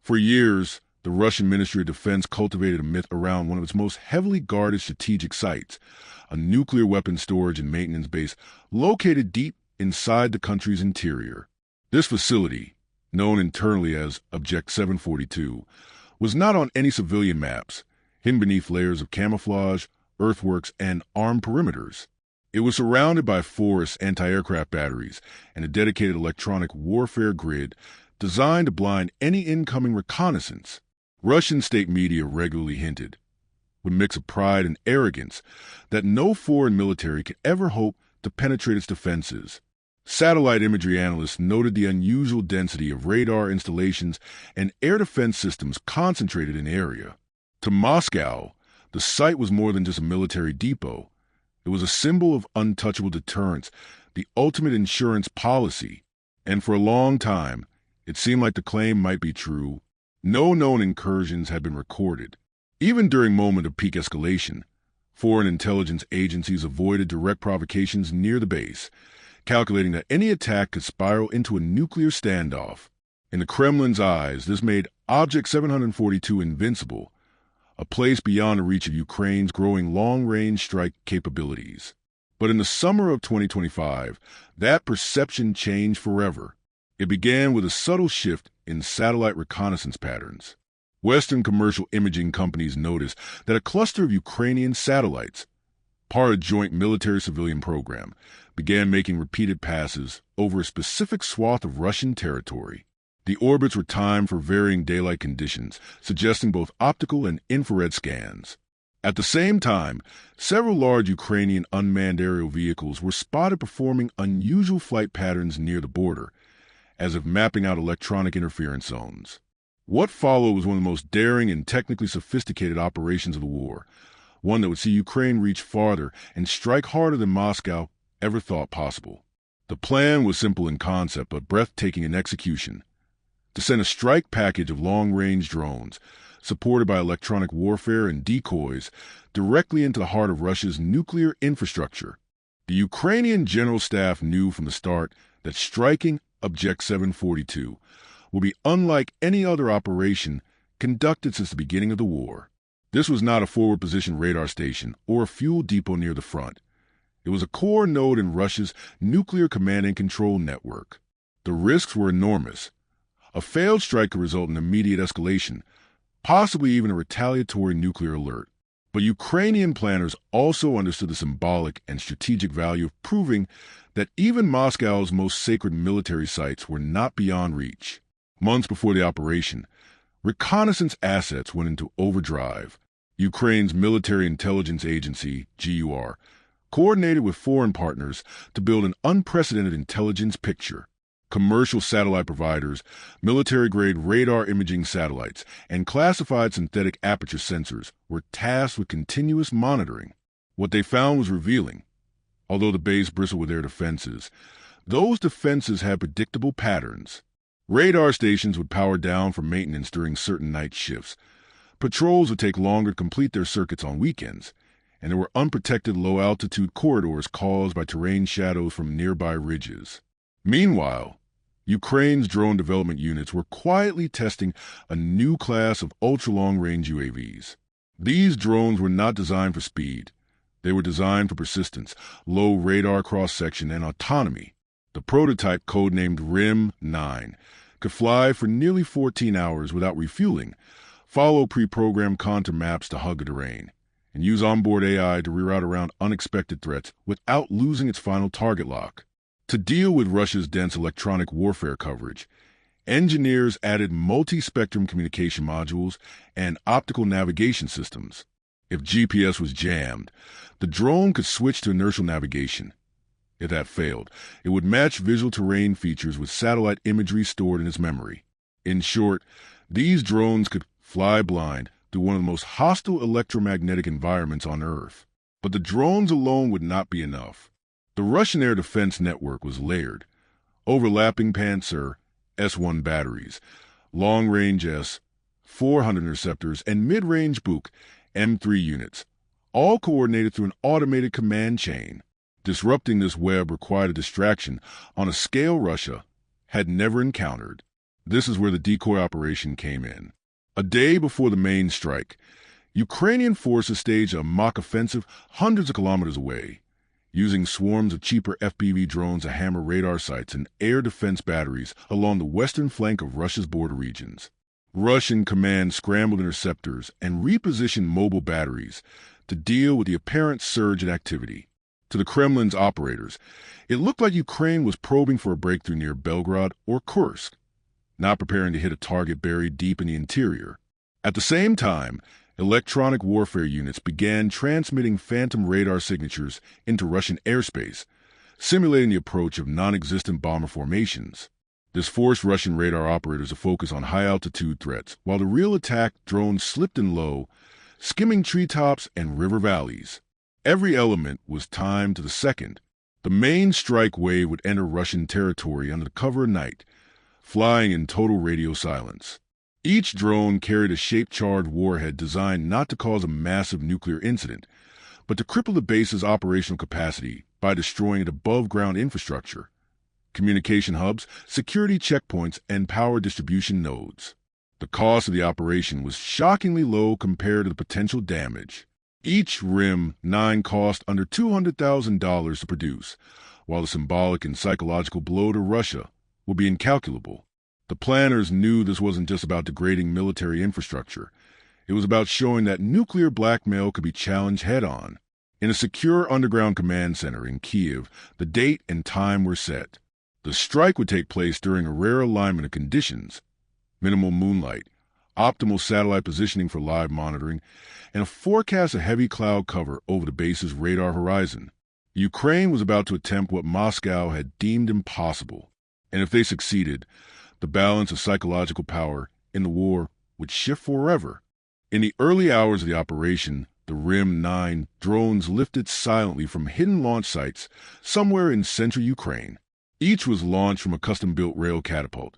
For years, the Russian Ministry of Defense cultivated a myth around one of its most heavily guarded strategic sites, a nuclear weapons storage and maintenance base located deep inside the country's interior. This facility, known internally as Object 742, was not on any civilian maps, hidden beneath layers of camouflage, earthworks, and armed perimeters. It was surrounded by forests, anti-aircraft batteries, and a dedicated electronic warfare grid designed to blind any incoming reconnaissance. Russian state media regularly hinted, with a mix of pride and arrogance, that no foreign military could ever hope to penetrate its defenses. Satellite imagery analysts noted the unusual density of radar installations and air defense systems concentrated in the area. To Moscow, the site was more than just a military depot. It was a symbol of untouchable deterrence, the ultimate insurance policy. And for a long time, it seemed like the claim might be true. No known incursions had been recorded. Even during moments of peak escalation, foreign intelligence agencies avoided direct provocations near the base, calculating that any attack could spiral into a nuclear standoff. In the Kremlin's eyes, this made Object 742 invincible, a place beyond the reach of Ukraine's growing long-range strike capabilities. But in the summer of 2025, that perception changed forever. It began with a subtle shift in satellite reconnaissance patterns. Western commercial imaging companies noticed that a cluster of Ukrainian satellites, part of a joint military-civilian program, began making repeated passes over a specific swath of Russian territory. The orbits were timed for varying daylight conditions, suggesting both optical and infrared scans. At the same time, several large Ukrainian unmanned aerial vehicles were spotted performing unusual flight patterns near the border, as if mapping out electronic interference zones. What followed was one of the most daring and technically sophisticated operations of the war, one that would see Ukraine reach farther and strike harder than Moscow ever thought possible. The plan was simple in concept but breathtaking in execution. To send a strike package of long-range drones, supported by electronic warfare and decoys, directly into the heart of Russia's nuclear infrastructure. The Ukrainian General Staff knew from the start that striking Object 742 will be unlike any other operation conducted since the beginning of the war. This was not a forward-positioned radar station or a fuel depot near the front. It was a core node in Russia's nuclear command and control network. The risks were enormous. A failed strike could result in immediate escalation, possibly even a retaliatory nuclear alert. But Ukrainian planners also understood the symbolic and strategic value of proving that even Moscow's most sacred military sites were not beyond reach. Months before the operation, reconnaissance assets went into overdrive. Ukraine's Military Intelligence Agency, GUR, coordinated with foreign partners to build an unprecedented intelligence picture. Commercial satellite providers, military-grade radar imaging satellites, and classified synthetic aperture sensors were tasked with continuous monitoring. What they found was revealing. Although the base bristled with air defenses, those defenses had predictable patterns. Radar stations would power down for maintenance during certain night shifts. Patrols would take longer to complete their circuits on weekends, and there were unprotected low-altitude corridors caused by terrain shadows from nearby ridges. Meanwhile, Ukraine's drone development units were quietly testing a new class of ultra-long-range UAVs. These drones were not designed for speed. They were designed for persistence, low radar cross-section, and autonomy. The prototype, codenamed RIM-9, could fly for nearly 14 hours without refueling, follow pre-programmed contour maps to hug the terrain, and use onboard AI to reroute around unexpected threats without losing its final target lock. To deal with Russia's dense electronic warfare coverage, engineers added multi-spectrum communication modules and optical navigation systems. If GPS was jammed, the drone could switch to inertial navigation. If that failed, it would match visual terrain features with satellite imagery stored in its memory. In short, these drones could fly blind through one of the most hostile electromagnetic environments on Earth. But the drones alone would not be enough. The Russian air defense network was layered. Overlapping Panzer S-1 batteries, long-range S-400 interceptors, and mid-range Buk M3 units, all coordinated through an automated command chain. Disrupting this web required a distraction on a scale Russia had never encountered. This is where the decoy operation came in. A day before the main strike, Ukrainian forces staged a mock offensive hundreds of kilometers away, using swarms of cheaper FPV drones to hammer radar sites and air defense batteries along the western flank of Russia's border regions. Russian command scrambled interceptors and repositioned mobile batteries to deal with the apparent surge in activity. To the Kremlin's operators, it looked like Ukraine was probing for a breakthrough near Belgrade or Kursk, not preparing to hit a target buried deep in the interior. At the same time, electronic warfare units began transmitting phantom radar signatures into Russian airspace, simulating the approach of non-existent bomber formations. This forced Russian radar operators to focus on high-altitude threats, while the real attack drones slipped in low, skimming treetops and river valleys. Every element was timed to the second. The main strike wave would enter Russian territory under the cover of night, flying in total radio silence. Each drone carried a shape-charged warhead designed not to cause a massive nuclear incident, but to cripple the base's operational capacity by destroying its above-ground infrastructure, communication hubs, security checkpoints, and power distribution nodes. The cost of the operation was shockingly low compared to the potential damage. Each RIM-9 cost under $200,000 to produce, while the symbolic and psychological blow to Russia would be incalculable. The planners knew this wasn't just about degrading military infrastructure. It was about showing that nuclear blackmail could be challenged head-on. In a secure underground command center in Kiev, the date and time were set. The strike would take place during a rare alignment of conditions: minimal moonlight, optimal satellite positioning for live monitoring, and a forecast of heavy cloud cover over the base's radar horizon. Ukraine was about to attempt what Moscow had deemed impossible, and if they succeeded, the balance of psychological power in the war would shift forever. In the early hours of the operation, the RIM-9 drones lifted silently from hidden launch sites somewhere in central Ukraine. Each was launched from a custom-built rail catapult,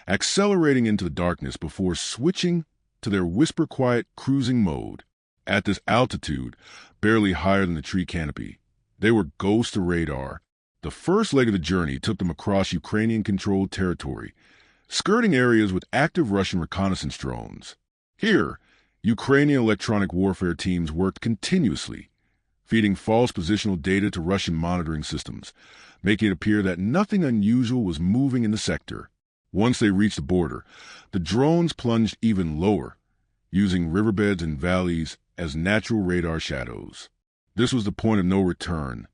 accelerating into the darkness before switching to their whisper-quiet cruising mode. At this altitude, barely higher than the tree canopy, they were ghosts of radar. The first leg of the journey took them across Ukrainian-controlled territory, skirting areas with active Russian reconnaissance drones. Here, Ukrainian electronic warfare teams worked continuously, feeding false positional data to Russian monitoring systems, making it appear that nothing unusual was moving in the sector. Once they reached the border, the drones plunged even lower, using riverbeds and valleys as natural radar shadows. This was the point of no return.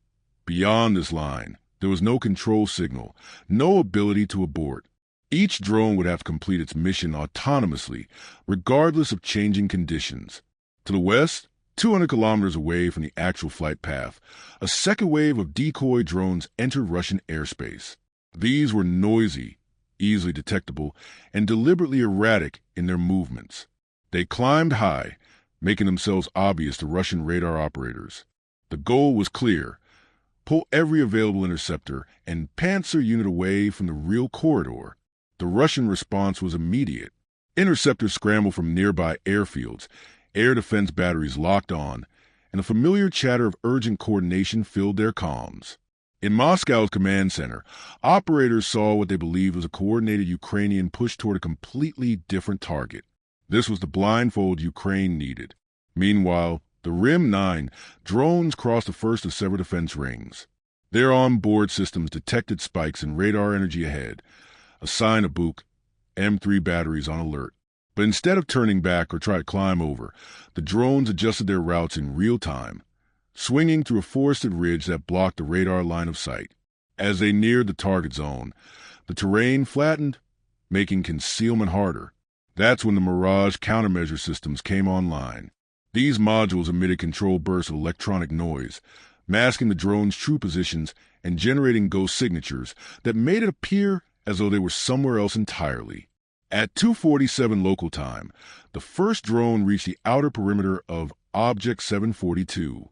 Beyond this line, there was no control signal, no ability to abort. Each drone would have to complete its mission autonomously, regardless of changing conditions. To the west, 200 kilometers away from the actual flight path, a second wave of decoy drones entered Russian airspace. These were noisy, easily detectable, and deliberately erratic in their movements. They climbed high, making themselves obvious to Russian radar operators. The goal was clear: pull every available interceptor and panzer unit away from the real corridor. The Russian response was immediate. Interceptors scrambled from nearby airfields, air defense batteries locked on, and a familiar chatter of urgent coordination filled their comms. In Moscow's command center, operators saw what they believed was a coordinated Ukrainian push toward a completely different target. This was the blindfold Ukraine needed. Meanwhile, the RIM-9 drones crossed the first of several defense rings. Their onboard systems detected spikes in radar energy ahead, a sign of Buk M3 batteries on alert. But instead of turning back or try to climb over, the drones adjusted their routes in real time, swinging through a forested ridge that blocked the radar line of sight. As they neared the target zone, the terrain flattened, making concealment harder. That's when the Mirage countermeasure systems came online. These modules emitted controlled bursts of electronic noise, masking the drone's true positions and generating ghost signatures that made it appear as though they were somewhere else entirely. At 2:47 local time, the first drone reached the outer perimeter of Object 742.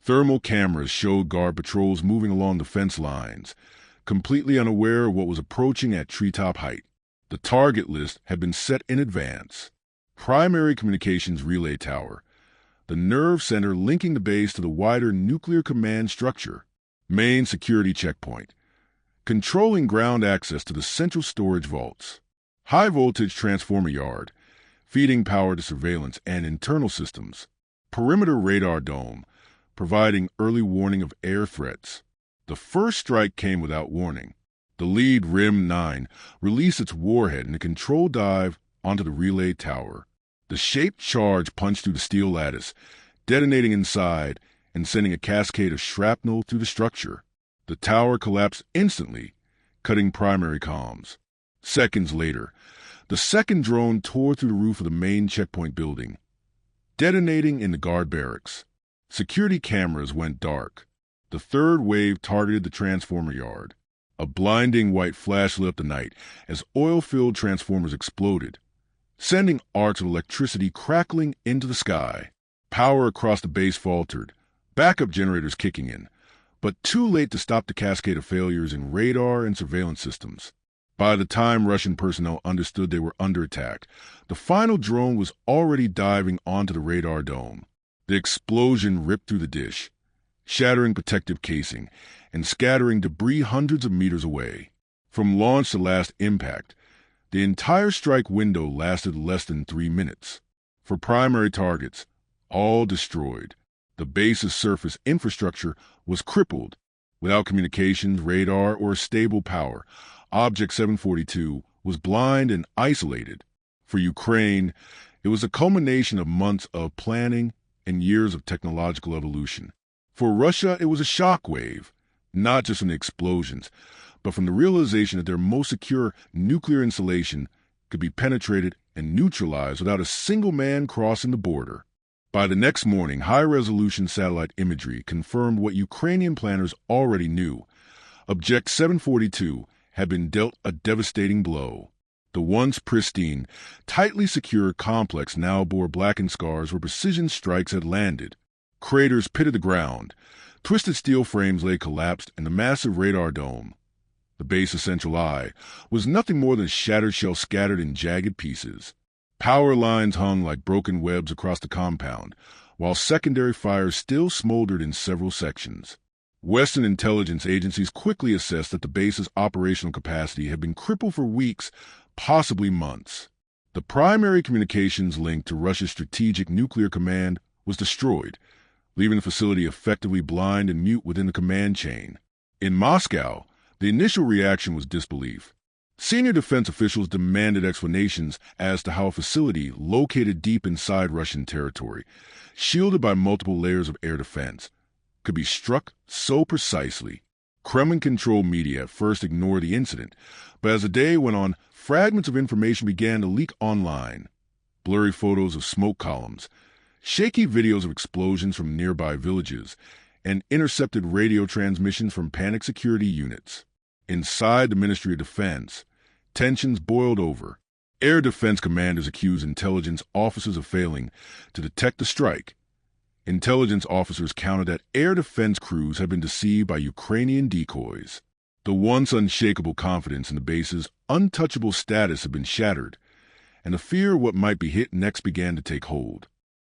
Thermal cameras showed guard patrols moving along the fence lines, completely unaware of what was approaching at treetop height. The target list had been set in advance. Primary communications relay tower, the nerve center linking the base to the wider nuclear command structure. Main security checkpoint, controlling ground access to the central storage vaults. high-voltage transformer yard, feeding power to surveillance and internal systems, perimeter radar dome, providing early warning of air threats. The first strike came without warning. The lead RIM-9 released its warhead in a controlled dive onto the relay tower. The shaped charge punched through the steel lattice, detonating inside and sending a cascade of shrapnel through the structure. The tower collapsed instantly, cutting primary comms. Seconds later, the second drone tore through the roof of the main checkpoint building, detonating in the guard barracks. Security cameras went dark. The third wave targeted the transformer yard. A blinding white flash lit up the night as oil-filled transformers exploded, sending arcs of electricity crackling into the sky. Power across the base faltered, backup generators kicking in, but too late to stop the cascade of failures in radar and surveillance systems. By the time Russian personnel understood they were under attack, the final drone was already diving onto the radar dome. The explosion ripped through the dish, shattering protective casing and scattering debris hundreds of meters away. From launch to last impact, the entire strike window lasted less than 3 minutes. For primary targets, all destroyed, the base's surface infrastructure was crippled. Without communications, radar, or stable power, Object 742 was blind and isolated. For Ukraine, it was a culmination of months of planning and years of technological evolution. For Russia, it was a shockwave, not just from the explosions, but from the realization that their most secure nuclear installation could be penetrated and neutralized without a single man crossing the border. By the next morning, high-resolution satellite imagery confirmed what Ukrainian planners already knew. Object 742 had been dealt a devastating blow. The once pristine, tightly secure complex now bore blackened scars where precision strikes had landed. Craters pitted the ground, twisted steel frames lay collapsed, and the massive radar dome, the base's central eye, was nothing more than shattered shell scattered in jagged pieces. Power lines hung like broken webs across the compound, while secondary fires still smoldered in several sections. Western intelligence agencies quickly assessed that the base's operational capacity had been crippled for weeks, possibly months. The primary communications link to Russia's strategic nuclear command was destroyed, leaving the facility effectively blind and mute within the command chain. In Moscow, the initial reaction was disbelief. Senior defense officials demanded explanations as to how a facility located deep inside Russian territory, shielded by multiple layers of air defense, could be struck so precisely. Kremlin-controlled media at first ignored the incident, but as the day went on, fragments of information began to leak online. Blurry photos of smoke columns, shaky videos of explosions from nearby villages, and intercepted radio transmissions from panicked security units. Inside the Ministry of Defense, tensions boiled over. Air defense commanders accused intelligence officers of failing to detect the strike. Intelligence officers countered that air defense crews had been deceived by Ukrainian decoys. The once unshakable confidence in the base's untouchable status had been shattered, and the fear of what might be hit next began to take hold.